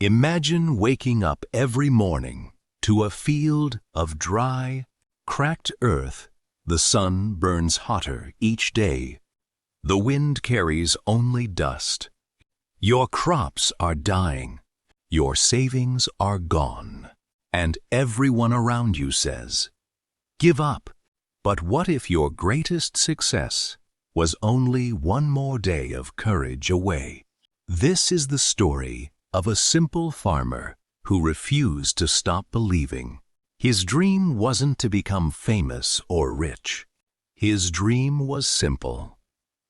Imagine waking up every morning to a field of dry, cracked earth. The sun burns hotter each day. The wind carries only dust. Your crops are dying. Your savings are gone. And everyone around you says, "Give up." But what if your greatest success was only one more day of courage away? This is the story of a simple farmer who refused to stop believing. His dream wasn't to become famous or rich. His dream was simple: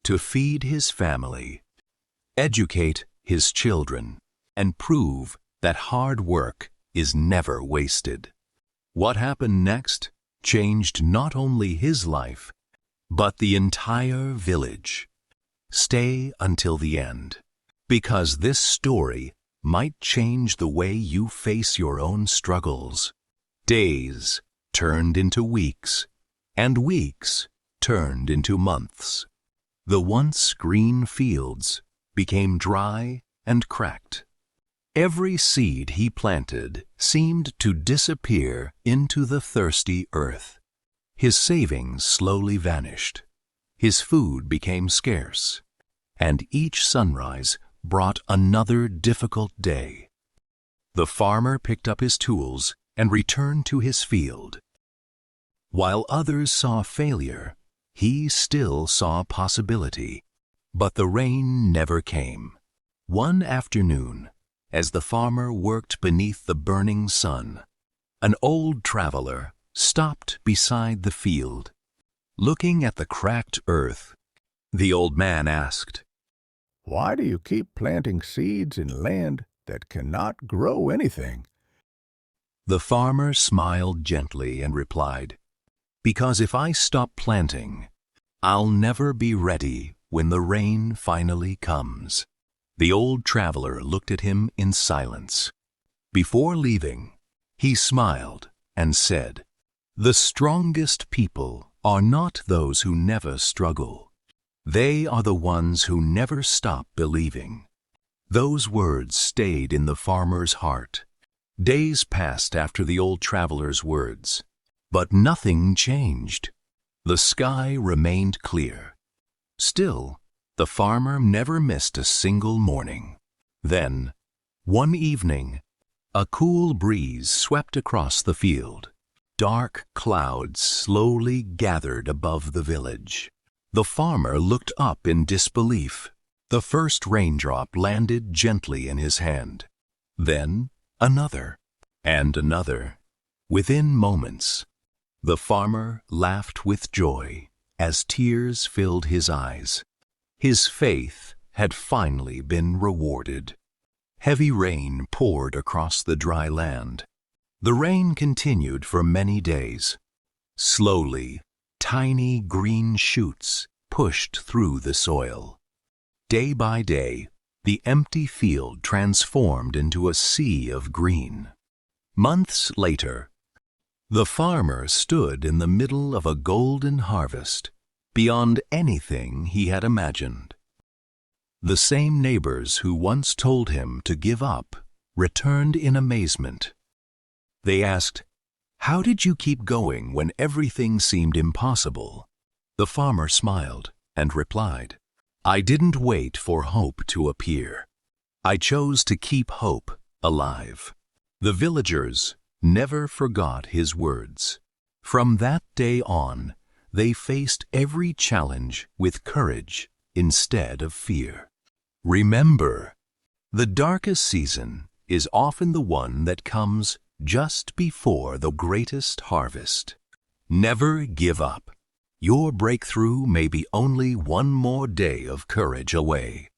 to feed his family, educate his children, and prove that hard work is never wasted. What happened next changed not only his life, but the entire village. Stay until the end, because this story might change the way you face your own struggles. Days turned into weeks, and weeks turned into months. The once green fields became dry and cracked. Every seed he planted seemed to disappear into the thirsty earth. His savings slowly vanished. His food became scarce, and each sunrise brought another difficult day. The farmer picked up his tools and returned to his field. While others saw failure, he still saw possibility. But the rain never came. One afternoon, as the farmer worked beneath the burning sun, an old traveler stopped beside the field. Looking at the cracked earth, the old man asked, "Why do you keep planting seeds in land that cannot grow anything?" The farmer smiled gently and replied, "Because if I stop planting, I'll never be ready when the rain finally comes." The old traveler looked at him in silence. Before leaving, he smiled and said, "The strongest people are not those who never struggle. They are the ones who never stop believing." Those words stayed in the farmer's heart. Days passed after the old traveler's words, but nothing changed. The sky remained clear. Still, the farmer never missed a single morning. Then, one evening, a cool breeze swept across the field. Dark clouds slowly gathered above the village. The farmer looked up in disbelief. The first raindrop landed gently in his hand. Then another, and another. Within moments, the farmer laughed with joy as tears filled his eyes. His faith had finally been rewarded. Heavy rain poured across the dry land. The rain continued for many days. Slowly, tiny green shoots pushed through the soil. Day by day, the empty field transformed into a sea of green. Months later, the farmer stood in the middle of a golden harvest, beyond anything he had imagined. The same neighbors who once told him to give up returned in amazement. They asked, "How did you keep going when everything seemed impossible?" The farmer smiled and replied, "I didn't wait for hope to appear. I chose to keep hope alive." The villagers never forgot his words. From that day on, they faced every challenge with courage instead of fear. Remember, the darkest season is often the one that comes just before the greatest harvest. Never give up. Your breakthrough may be only one more day of courage away.